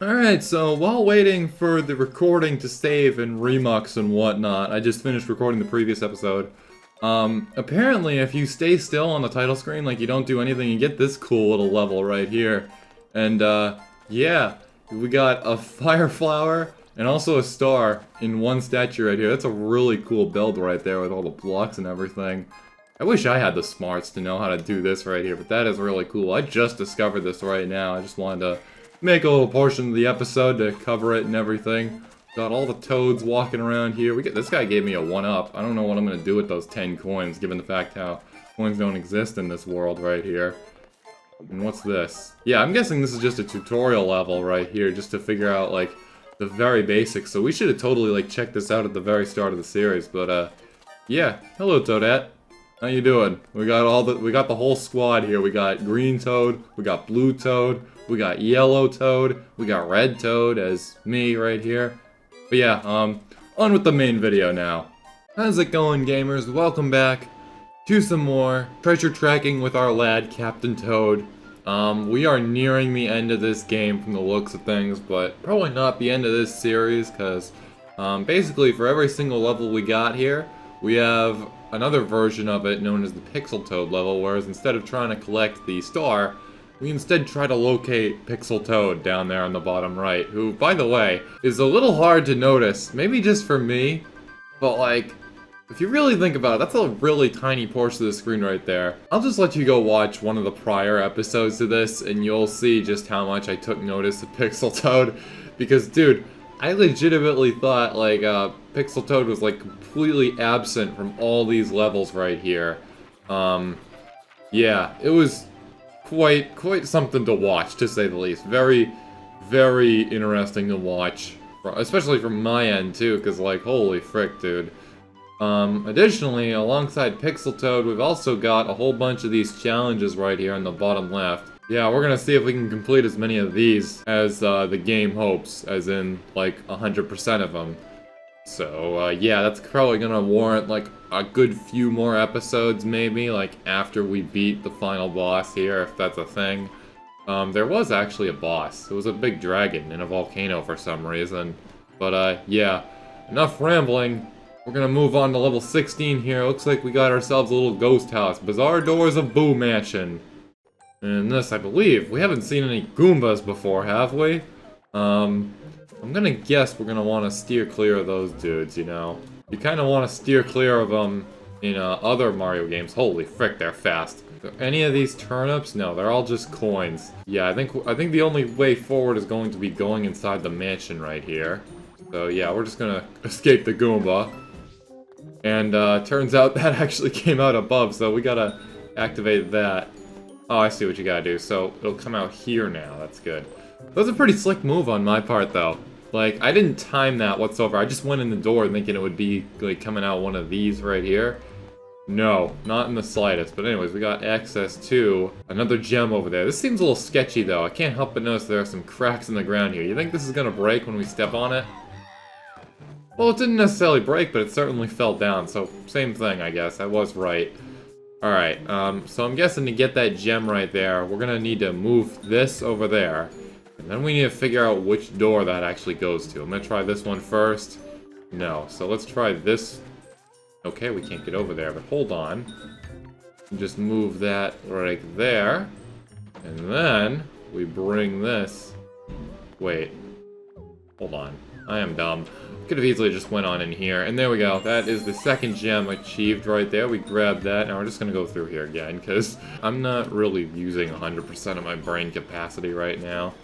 Alright, so while waiting for the recording to save and remux and whatnot, I just finished recording the previous episode. Apparently if you stay still on the title screen, like you don't do anything, you get this cool little level right here. And, yeah, we got a fire flower and also a star in one statue right here. That's a really cool build right there with all the blocks and everything. I wish I had the smarts to know how to do this right here, but that is really cool. I just discovered this right now. I just wanted to make a little portion of the episode to cover it and everything. Got all the toads walking around here. This guy gave me a 1-up. I don't know what I'm gonna do with those 10 coins, given the fact how coins don't exist in this world right here. And what's this? Yeah, I'm guessing this is just a tutorial level right here, just to figure out, like, the very basics. So we should have totally, like, checked this out at the very start of the series, but, yeah. Hello, Toadette. How you doing? We got the whole squad here. We got green Toad, we got blue Toad, we got yellow Toad, we got red Toad as me right here. But yeah, on with the main video now. How's it going, gamers? Welcome back to some more treasure tracking with our lad, Captain Toad. We are nearing the end of this game from the looks of things, but probably not the end of this series, because basically for every single level we got here, we have another version of it known as the Pixel Toad level, whereas instead of trying to collect the star, we instead try to locate Pixel Toad down there on the bottom right, who, by the way, is a little hard to notice, maybe just for me, but like, if you really think about it, that's a really tiny portion of the screen right there. I'll just let you go watch one of the prior episodes of this, and you'll see just how much I took notice of Pixel Toad, because, dude, I legitimately thought, like, Pixel Toad was, like, completely absent from all these levels right here. Yeah, it was quite something to watch, to say the least. Very, very interesting to watch, especially from my end, too, because, like, holy frick, dude. Additionally, alongside Pixel Toad, we've also got a whole bunch of these challenges right here on the bottom left. Yeah, we're gonna see if we can complete as many of these as the game hopes, as in, like, 100% of them. So, yeah, that's probably gonna warrant, like, a good few more episodes, maybe, like, after we beat the final boss here, if that's a thing. There was actually a boss. It was a big dragon in a volcano for some reason. But, yeah, enough rambling. We're gonna move on to level 16 here. Looks like we got ourselves a little ghost house. Bizarre Doors of Boo Mansion. And this, I believe, we haven't seen any Goombas before, have we? I'm gonna guess we're gonna want to steer clear of those dudes, you know? You kind of want to steer clear of them in other Mario games. Holy frick, they're fast. Are any of these turnips? No, they're all just coins. Yeah, I think the only way forward is going to be going inside the mansion right here. So yeah, we're just gonna escape the Goomba. And turns out that actually came out above, so we gotta activate that. Oh, I see what you gotta do. So it'll come out here now. That's good. That was a pretty slick move on my part, though. Like, I didn't time that whatsoever. I just went in the door thinking it would be, like, coming out one of these right here. No, not in the slightest. But anyways, we got access to another gem over there. This seems a little sketchy, though. I can't help but notice there are some cracks in the ground here. You think this is gonna break when we step on it? Well, it didn't necessarily break, but it certainly fell down. So, same thing, I guess. I was right. Alright, so I'm guessing to get that gem right there, we're gonna need to move this over there. And then we need to figure out which door that actually goes to. I'm gonna try this one first. No, so let's try this. Okay, we can't get over there, but hold on. Just move that right there. And then we bring this. Wait. Hold on. I am dumb. Could have easily just went on in here. And there we go. That is the second gem achieved right there. We grabbed that. Now we're just going to go through here again, because I'm not really using 100% of my brain capacity right now.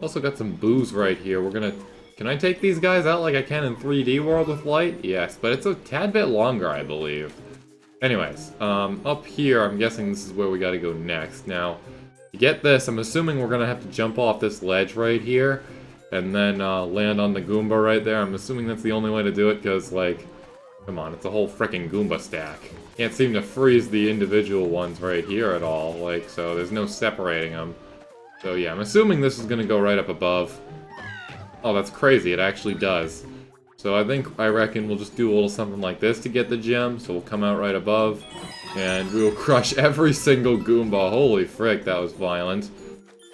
Also got some boos right here. We're going to... Can I take these guys out like I can in 3D World with light? Yes, but it's a tad bit longer, I believe. Anyways, up here, I'm guessing this is where we got to go next. Now, to get this, I'm assuming we're going to have to jump off this ledge right here. And then land on the Goomba right there. I'm assuming that's the only way to do it, because, like, come on, it's a whole frickin' Goomba stack. Can't seem to freeze the individual ones right here at all, like, so there's no separating them. So yeah, I'm assuming this is gonna go right up above. Oh, that's crazy, it actually does. So I reckon we'll just do a little something like this to get the gem, so we'll come out right above, and we will crush every single Goomba. Holy frick, that was violent.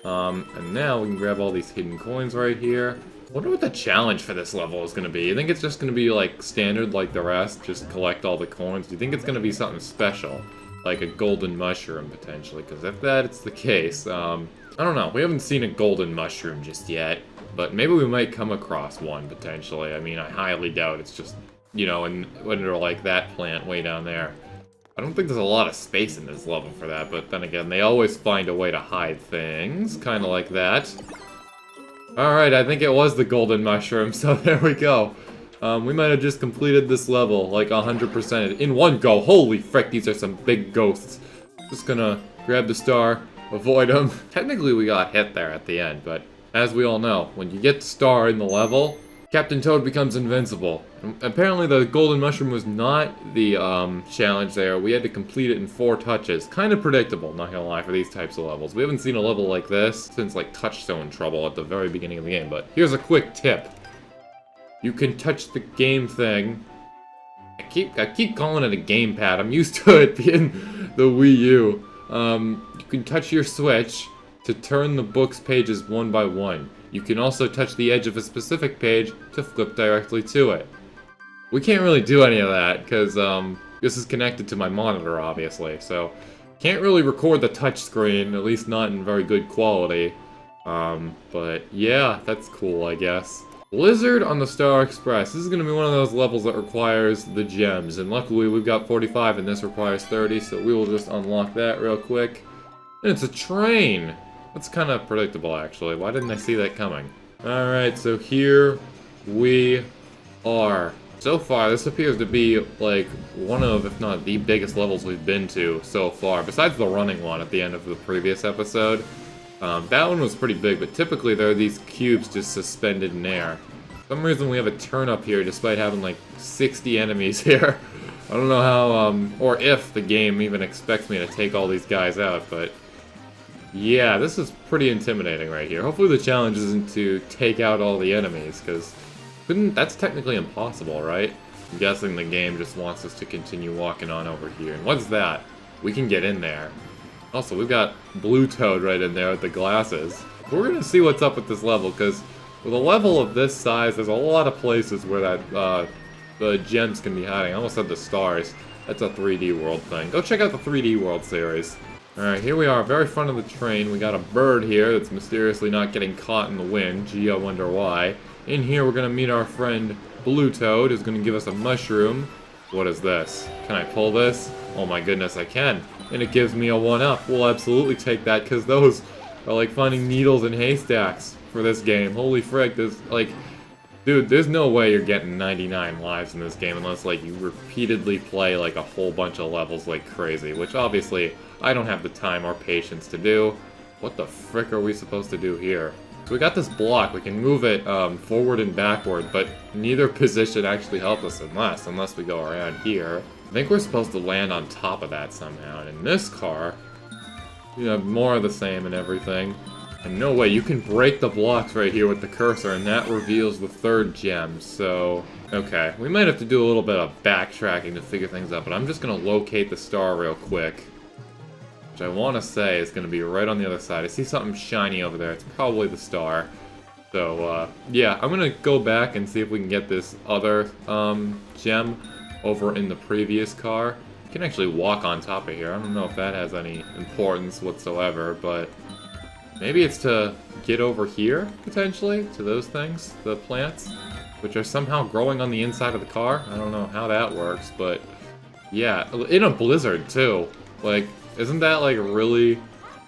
And now we can grab all these hidden coins right here. I wonder what the challenge for this level is going to be. You think it's just going to be like standard like the rest? Just collect all the coins? Do you think it's going to be something special? Like a golden mushroom, potentially? Because if that's the case, I don't know. We haven't seen a golden mushroom just yet. But maybe we might come across one, potentially. I mean, I highly doubt it's just, you know, under like that plant way down there. I don't think there's a lot of space in this level for that, but then again, they always find a way to hide things, kind of like that. Alright, I think it was the golden mushroom, so there we go. We might have just completed this level, like 100% in one go. Holy frick, these are some big ghosts. Just gonna grab the star, avoid them. Technically, we got hit there at the end, but as we all know, when you get the star in the level, Captain Toad becomes invincible. Apparently the golden mushroom was not the challenge there. We had to complete it in 4 touches. Kind of predictable, not gonna lie, for these types of levels. We haven't seen a level like this since like Touchstone Trouble at the very beginning of the game, but here's a quick tip. You can touch the game thing. I keep calling it a gamepad. I'm used to it being the Wii U. You can touch your Switch to turn the book's pages one by one. You can also touch the edge of a specific page to flip directly to it. We can't really do any of that, because this is connected to my monitor, obviously, so can't really record the touch screen, at least not in very good quality. But yeah, that's cool, I guess. Blizzard on the Star Express. This is going to be one of those levels that requires the gems, and luckily we've got 45 and this requires 30, so we will just unlock that real quick. And it's a train! That's kind of predictable, actually. Why didn't I see that coming? Alright, so here we are. So far, this appears to be, like, one of, if not the biggest levels we've been to so far, besides the running one at the end of the previous episode. That one was pretty big, but typically there are these cubes just suspended in air. For some reason we have a turnip here, despite having, like, 60 enemies here. I don't know how, or if the game even expects me to take all these guys out, but yeah, this is pretty intimidating right here. Hopefully the challenge isn't to take out all the enemies, because that's technically impossible, right? I'm guessing the game just wants us to continue walking on over here. And what's that? We can get in there. Also, we've got Blue Toad right in there with the glasses. We're gonna see what's up with this level, because with a level of this size, there's a lot of places where that the gems can be hiding. I almost said the stars. That's a 3D World thing. Go check out the 3D World series. Alright, here we are, very front of the train. We got a bird here that's mysteriously not getting caught in the wind. Gee, I wonder why. In here, we're gonna meet our friend Blue Toad, who's gonna give us a mushroom. What is this? Can I pull this? Oh my goodness, I can. And it gives me a 1-up. We'll absolutely take that, because those are like finding needles in haystacks for this game. Holy frick, there's like... Dude, there's no way you're getting 99 lives in this game unless, like, you repeatedly play, like, a whole bunch of levels like crazy, which obviously I don't have the time or patience to do. What the frick are we supposed to do here? So we got this block. We can move it forward and backward, but neither position actually helps us unless we go around here. I think we're supposed to land on top of that somehow. And in this car, you have more of the same and everything. And no way, you can break the blocks right here with the cursor, and that reveals the 3rd gem, so... Okay, we might have to do a little bit of backtracking to figure things out, but I'm just gonna locate the star real quick. Which I want to say is gonna be right on the other side. I see something shiny over there, it's probably the star. So, yeah, I'm gonna go back and see if we can get this other, gem over in the previous car. You can actually walk on top of here, I don't know if that has any importance whatsoever, but... Maybe it's to get over here, potentially, to those things, the plants, which are somehow growing on the inside of the car. I don't know how that works, but yeah, in a blizzard, too. Like, isn't that, like, really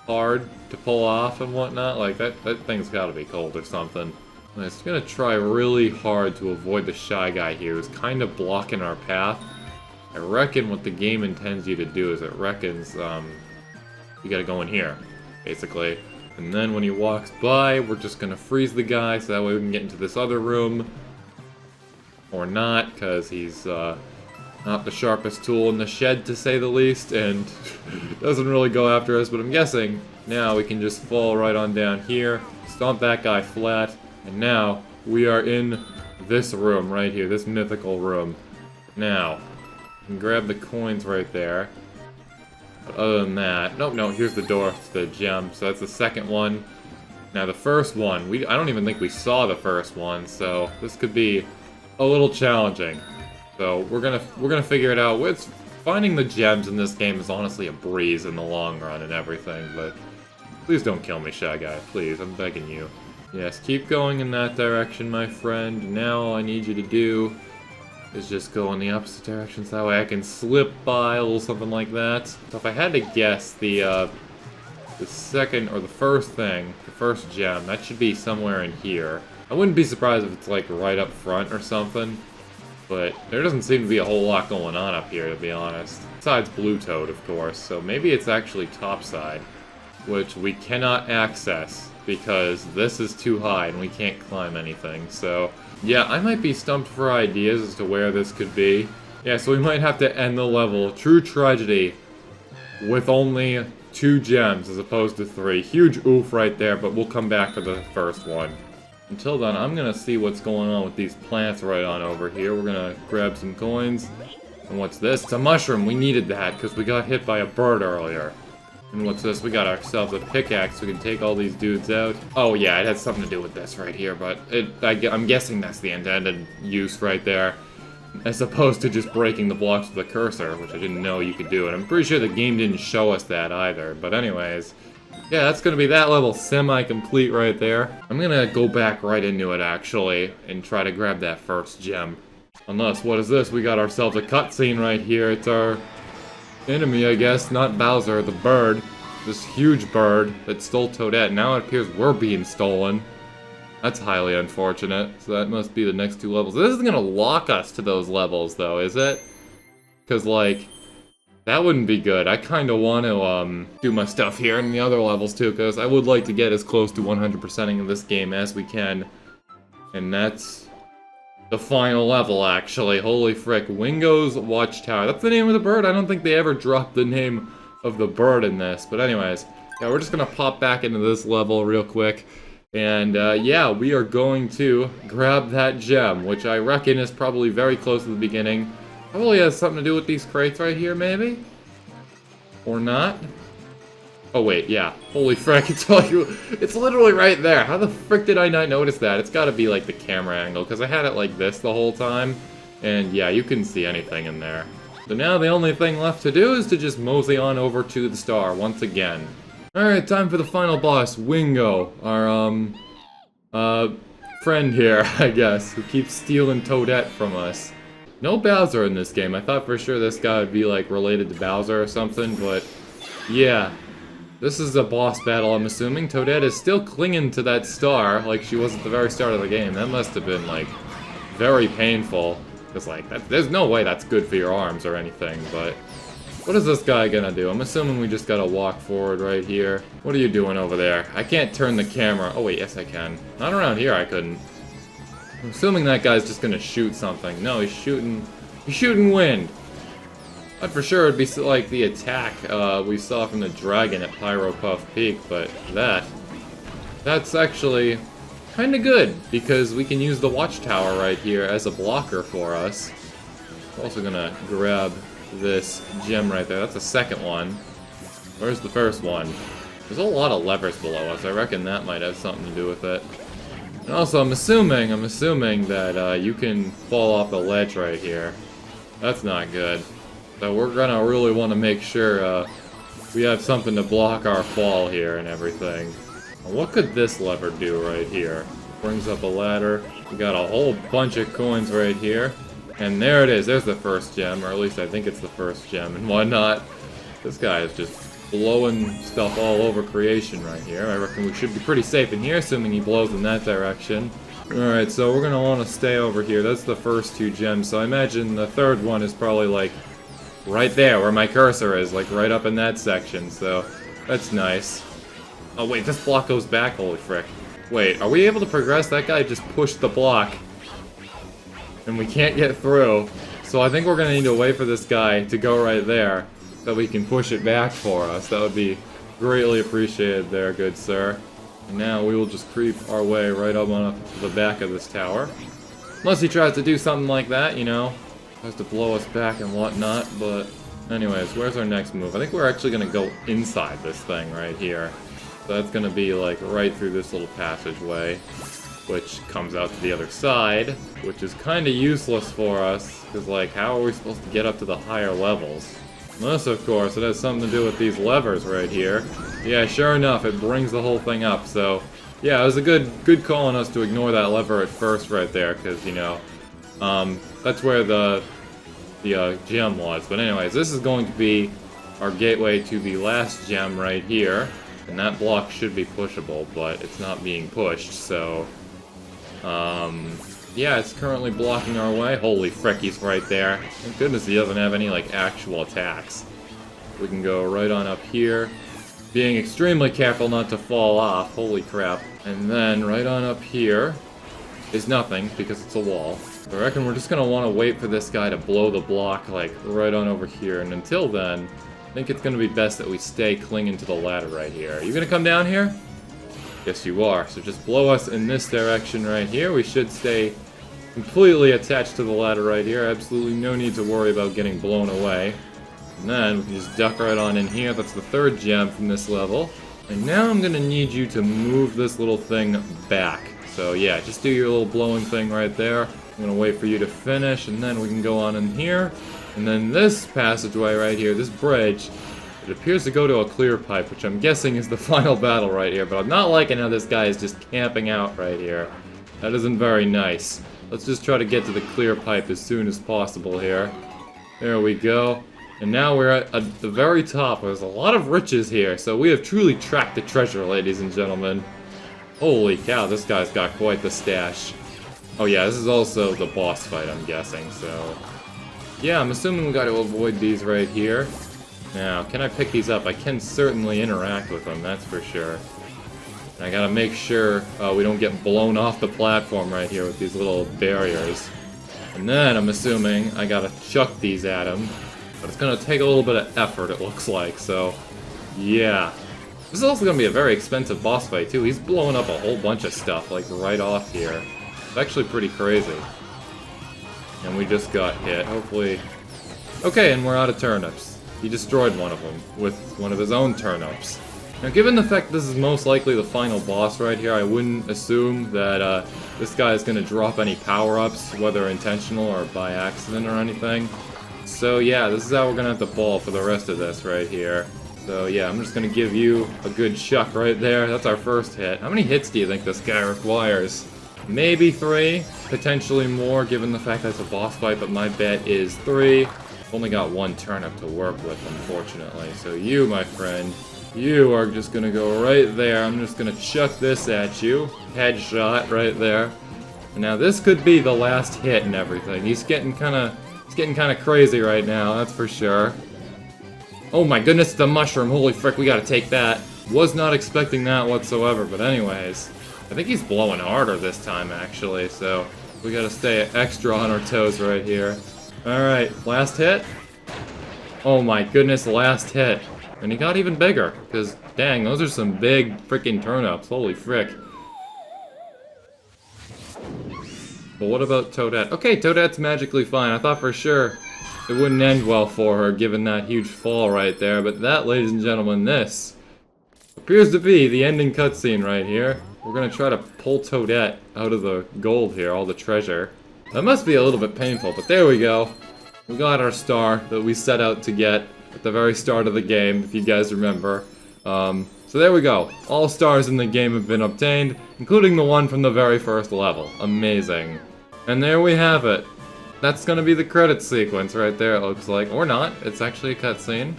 hard to pull off and whatnot? Like, that thing's gotta be cold or something. I'm just gonna try really hard to avoid the shy guy here, who's kind of blocking our path. I reckon what the game intends you to do is it reckons, you gotta go in here, basically. And then when he walks by, we're just gonna freeze the guy so that way we can get into this other room. Or not, because he's not the sharpest tool in the shed, to say the least, and doesn't really go after us. But I'm guessing now we can just fall right on down here, stomp that guy flat, and now we are in this room right here, this mythical room. Now, you can grab the coins right there. But other than that, no, here's the door to the gem, so that's the second one. Now the first one, I don't even think we saw the first one, so this could be a little challenging. So we're gonna figure it out. Finding the gems in this game is honestly a breeze in the long run and everything, but please don't kill me, Shy Guy. Please, I'm begging you. Yes, keep going in that direction, my friend. Now all I need you to do is just go in the opposite direction, so that way I can slip by, a little something like that. So if I had to guess, the second, or the first thing, the first gem, that should be somewhere in here. I wouldn't be surprised if it's like right up front or something, but there doesn't seem to be a whole lot going on up here, to be honest. Besides Blue Toad, of course, so maybe it's actually topside, which we cannot access because this is too high and we can't climb anything. So yeah, I might be stumped for ideas as to where this could be. Yeah, so we might have to end the level, true tragedy, with only 2 gems as opposed to 3. Huge oof right there, but we'll come back for the first one. Until then, I'm gonna see what's going on with these plants right on over here. We're gonna grab some coins. And what's this? It's a mushroom. We needed that because we got hit by a bird earlier. And what's this? We got ourselves a pickaxe. We can take all these dudes out. Oh yeah, it has something to do with this right here, but I'm guessing that's the intended use right there. As opposed to just breaking the blocks with a cursor, which I didn't know you could do. And I'm pretty sure the game didn't show us that either. But anyways, yeah, that's going to be that level semi-complete right there. I'm going to go back right into it, actually, and try to grab that first gem. Unless, what is this? We got ourselves a cutscene right here. It's our enemy, I guess, not Bowser, the bird. This huge bird that stole Toadette. Now it appears we're being stolen. That's highly unfortunate. So that must be the next 2 levels. This isn't going to lock us to those levels, though, is it? Because, like, that wouldn't be good. I kind of want to do my stuff here in the other levels, too, because I would like to get as close to 100%ing of this game as we can. And that's the final level, actually. Holy frick. Wingo's Watchtower. That's the name of the bird. I don't think they ever dropped the name of the bird in this. But anyways, yeah, we're just going to pop back into this level real quick. And, yeah, we are going to grab that gem, which I reckon is probably very close to the beginning. Probably has something to do with these crates right here, maybe? Or not? Oh, wait, yeah. Holy frick, it's literally right there. How the frick did I not notice that? It's gotta be, like, the camera angle, because I had it like this the whole time. And, yeah, you couldn't see anything in there. So now the only thing left to do is to just mosey on over to the star once again. Alright, time for the final boss, Wingo, our, friend here, I guess, who keeps stealing Toadette from us. No Bowser in this game. I thought for sure this guy would be, like, related to Bowser or something, but yeah. This is a boss battle, I'm assuming. Toadette is still clinging to that star like she was at the very start of the game. That must have been, like, very painful. Because, like, there's no way that's good for your arms or anything, but what is this guy gonna do? I'm assuming we just gotta walk forward right here. What are you doing over there? I can't turn the camera. Oh wait, yes I can. Not around here I couldn't. I'm assuming that guy's just gonna shoot something. No, he's shooting wind. But for sure it'd be like the attack we saw from the dragon at Pyro Puff Peak, but that's actually kinda good, because we can use the Watchtower right here as a blocker for us. We're also gonna grab this gem right there. That's the second one. Where's the first one? There's a lot of levers below us. I reckon that might have something to do with it. And also, I'm assuming that you can fall off the ledge right here. That's not good. So we're gonna really want to make sure we have something to block our fall here and everything. What could this lever do right here? Brings up a ladder. We got a whole bunch of coins right here. And there it is, there's the first gem, or at least I think it's the first gem and whatnot. This guy is just blowing stuff all over creation right here. I reckon we should be pretty safe in here, assuming he blows in that direction. Alright, so we're gonna want to stay over here. That's the first 2 gems, so I imagine the third one is probably like right there where my cursor is, like right up in that section, so that's nice. Oh wait, this block goes back, holy frick. Wait, are we able to progress? That guy just pushed the block. And we can't get through, so I think we're gonna need to wait for this guy to go right there, so we can push it back for us. That would be greatly appreciated there, good sir. And now we will just creep our way right up on to the back of this tower. Unless he tries to do something like that, you know, tries to blow us back and whatnot, but anyways, where's our next move? I think we're actually gonna go inside this thing right here. So that's gonna be like right through this little passageway, which comes out to the other side, which is kind of useless for us, because like, how are we supposed to get up to the higher levels? Unless, of course, it has something to do with these levers right here. Yeah, sure enough, it brings the whole thing up, so... Yeah, it was a good call on us to ignore that lever at first right there, because, you know, that's where the gem was. But anyways, this is going to be our gateway to the last gem right here, and that block should be pushable, but it's not being pushed, so... yeah, it's currently blocking our way. Holy frick, he's right there. Thank goodness he doesn't have any, like, actual attacks. We can go right on up here, being extremely careful not to fall off. Holy crap. And then, right on up here is nothing, because it's a wall. So I reckon we're just gonna want to wait for this guy to blow the block, like, right on over here. And until then, I think it's gonna be best that we stay clinging to the ladder right here. Are you gonna come down here? Yes, you are. So just blow us in this direction right here. We should stay completely attached to the ladder right here. Absolutely no need to worry about getting blown away. And then we can just duck right on in here. That's the third gem from this level. And now I'm gonna need you to move this little thing back. So yeah, just do your little blowing thing right there. I'm gonna wait for you to finish, and then we can go on in here. And then this passageway right here, this bridge, it appears to go to a clear pipe, which I'm guessing is the final battle right here. But I'm not liking how this guy is just camping out right here. That isn't very nice. Let's just try to get to the clear pipe as soon as possible here. There we go. And now we're at the very top. There's a lot of riches here, so we have truly tracked the treasure, ladies and gentlemen. Holy cow, this guy's got quite the stash. Oh yeah, this is also the boss fight, I'm guessing, so... Yeah, I'm assuming we gotta avoid these right here. Now, can I pick these up? I can certainly interact with them, that's for sure. And I gotta make sure we don't get blown off the platform right here with these little barriers. And then, I'm assuming, I gotta chuck these at him. But it's gonna take a little bit of effort, it looks like, so... Yeah. This is also gonna be a very expensive boss fight, too. He's blowing up a whole bunch of stuff, like, right off here. It's actually pretty crazy. And we just got hit, hopefully... Okay, and we're out of turnips. He destroyed one of them, with one of his own turnips. Now, given the fact this is most likely the final boss right here, I wouldn't assume that this guy is gonna drop any power-ups, whether intentional or by accident or anything. So yeah, this is how we're gonna have to fall for the rest of this right here. So yeah, I'm just gonna give you a good chuck right there. That's our first hit. How many hits do you think this guy requires? Maybe 3, potentially more given the fact that it's a boss fight, but my bet is 3. I've only got 1 turnip to work with, unfortunately. So you, my friend, you are just gonna go right there. I'm just gonna chuck this at you. Headshot right there. And now this could be the last hit and everything. He's getting kinda crazy right now, that's for sure. Oh my goodness, the mushroom. Holy frick, we gotta take that. Was not expecting that whatsoever, but anyways. I think he's blowing harder this time, actually, so we gotta stay extra on our toes right here. Alright, last hit. Oh my goodness, last hit. And he got even bigger, because, dang, those are some big freaking turnips. Holy frick. But what about Toadette? Okay, Toadette's magically fine. I thought for sure it wouldn't end well for her, given that huge fall right there. But that, ladies and gentlemen, this appears to be the ending cutscene right here. We're gonna try to pull Toadette out of the gold here, all the treasure. That must be a little bit painful, but there we go. We got our star that we set out to get at the very start of the game, if you guys remember. So there we go. All stars in the game have been obtained, including the one from the very first level. Amazing. And there we have it. That's gonna be the credits sequence right there, it looks like. Or not, it's actually a cutscene.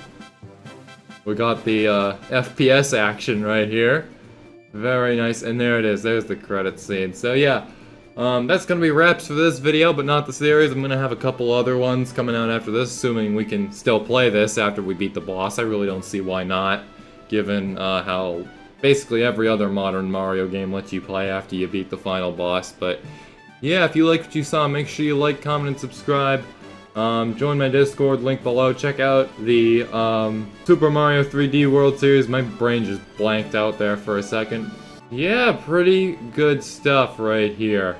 We got the FPS action right here. Very nice, and there it is, there's the credits scene. So yeah, that's gonna be wraps for this video, but not the series. I'm gonna have a couple other ones coming out after this, assuming we can still play this after we beat the boss. I really don't see why not, given how basically every other modern Mario game lets you play after you beat the final boss. But yeah, if you liked what you saw, make sure you like, comment, and subscribe. Join my Discord, link below. Check out the Super Mario 3D World Series. My brain just blanked out there for a second. Yeah, pretty good stuff right here.